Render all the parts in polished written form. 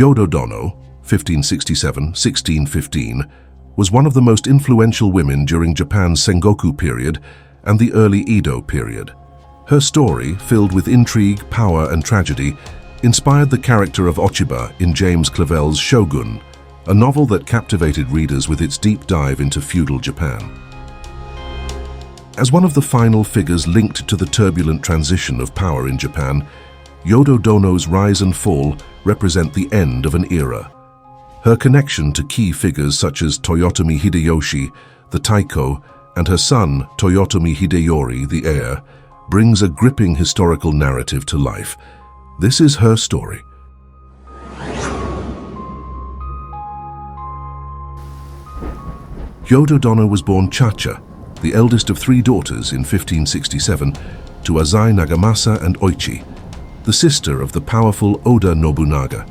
Yodo-dono, 1567–1615, was one of the most influential women during Japan's Sengoku period and the early Edo period. Her story, filled with intrigue, power, and tragedy, inspired the character of Ochiba in James Clavell's Shogun, a novel that captivated readers with its deep dive into feudal Japan. As one of the final figures linked to the turbulent transition of power in Japan, Yodo-dono's rise and fall represent the end of an era. Her connection to key figures such as Toyotomi Hideyoshi, the Taiko, and her son, Toyotomi Hideyori, the heir, brings a gripping historical narrative to life. This is her story. Yodo-dono was born Chacha, the eldest of three daughters in 1567, to Azai Nagamasa and Oichi, the sister of the powerful Oda Nobunaga.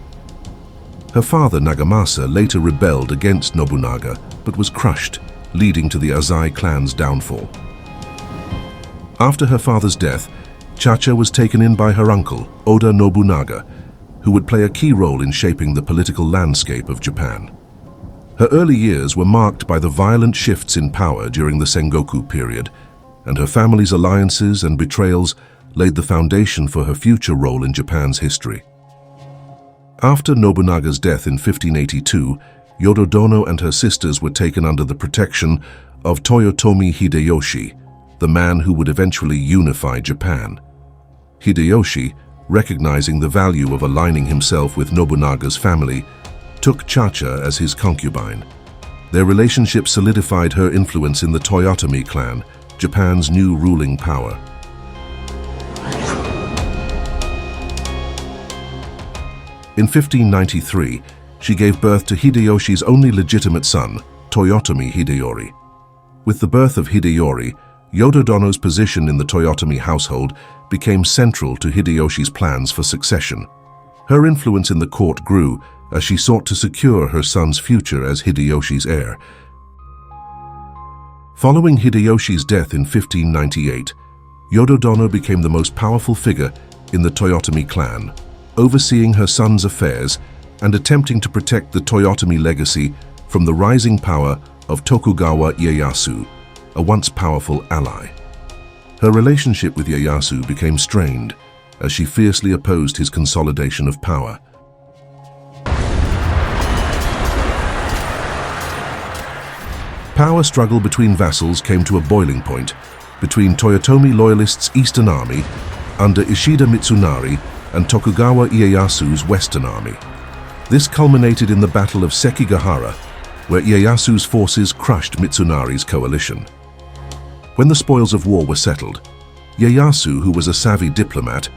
Her father Nagamasa later rebelled against Nobunaga, but was crushed, leading to the Azai clan's downfall. After her father's death, Chacha was taken in by her uncle, Oda Nobunaga, who would play a key role in shaping the political landscape of Japan. Her early years were marked by the violent shifts in power during the Sengoku period, and her family's alliances and betrayals laid the foundation for her future role in Japan's history. After Nobunaga's death in 1582, Yodo-dono and her sisters were taken under the protection of Toyotomi Hideyoshi, the man who would eventually unify Japan. Hideyoshi, recognizing the value of aligning himself with Nobunaga's family, took Chacha as his concubine. Their relationship solidified her influence in the Toyotomi clan, Japan's new ruling power. In 1593, she gave birth to Hideyoshi's only legitimate son, Toyotomi Hideyori. With the birth of Hideyori, Yodo-dono's position in the Toyotomi household became central to Hideyoshi's plans for succession. Her influence in the court grew as she sought to secure her son's future as Hideyoshi's heir. Following Hideyoshi's death in 1598, Yodo-dono became the most powerful figure in the Toyotomi clan, overseeing her son's affairs and attempting to protect the Toyotomi legacy from the rising power of Tokugawa Ieyasu, a once powerful ally. Her relationship with Ieyasu became strained as she fiercely opposed his consolidation of power. Power struggle between vassals came to a boiling point between Toyotomi loyalists' Eastern Army under Ishida Mitsunari and Tokugawa Ieyasu's Western Army. This culminated in the Battle of Sekigahara, where Ieyasu's forces crushed Mitsunari's coalition. When the spoils of war were settled, Ieyasu, who was a savvy diplomat,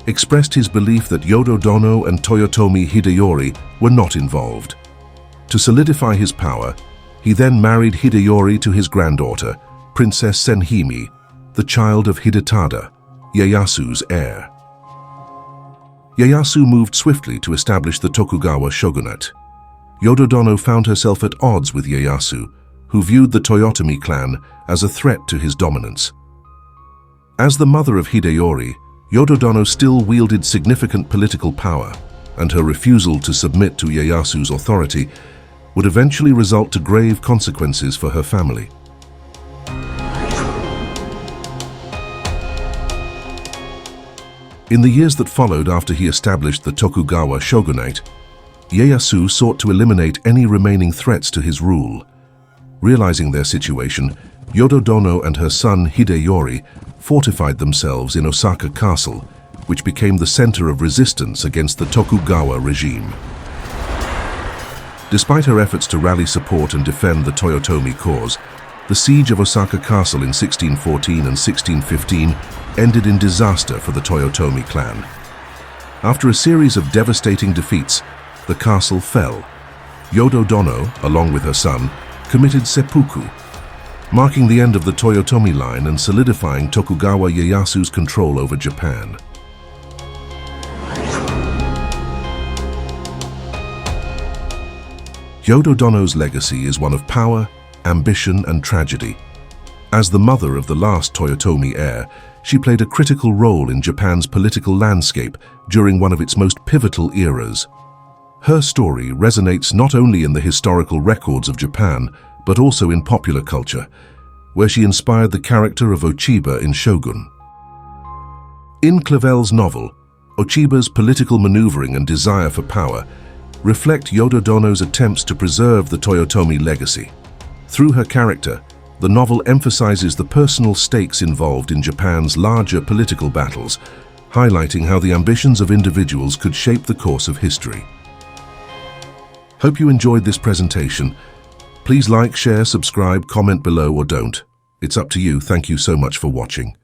expressed his belief that Yodo-dono and Toyotomi Hideyori were not involved. To solidify his power, he then married Hideyori to his granddaughter, Princess Senhime, the child of Hidetada, Ieyasu's heir. Ieyasu moved swiftly to establish the Tokugawa shogunate. Yodo-dono found herself at odds with Ieyasu, who viewed the Toyotomi clan as a threat to his dominance. As the mother of Hideyori, Yodo-dono still wielded significant political power, and her refusal to submit to Ieyasu's authority would eventually result to grave consequences for her family. In the years that followed after he established the Tokugawa shogunate, Ieyasu sought to eliminate any remaining threats to his rule. Realizing their situation, Yodo-dono and her son Hideyori fortified themselves in Osaka Castle, which became the center of resistance against the Tokugawa regime. Despite her efforts to rally support and defend the Toyotomi cause, the Siege of Osaka Castle in 1614 and 1615 ended in disaster for the Toyotomi clan. After a series of devastating defeats, the castle fell. Yodo-dono, along with her son, committed seppuku, marking the end of the Toyotomi line and solidifying Tokugawa Ieyasu's control over Japan. Yodo-dono's legacy is one of power, ambition, and tragedy. As the mother of the last Toyotomi heir, she played a critical role in Japan's political landscape during one of its most pivotal eras. Her story resonates not only in the historical records of Japan, but also in popular culture, where she inspired the character of Ochiba in Shogun. In Clavell's novel, Ochiba's political maneuvering and desire for power reflect Yodo-dono's attempts to preserve the Toyotomi legacy. Through her character, the novel emphasizes the personal stakes involved in Japan's larger political battles, highlighting how the ambitions of individuals could shape the course of history. Hope you enjoyed this presentation. Please like, share, subscribe, comment below or don't. It's up to you. Thank you so much for watching.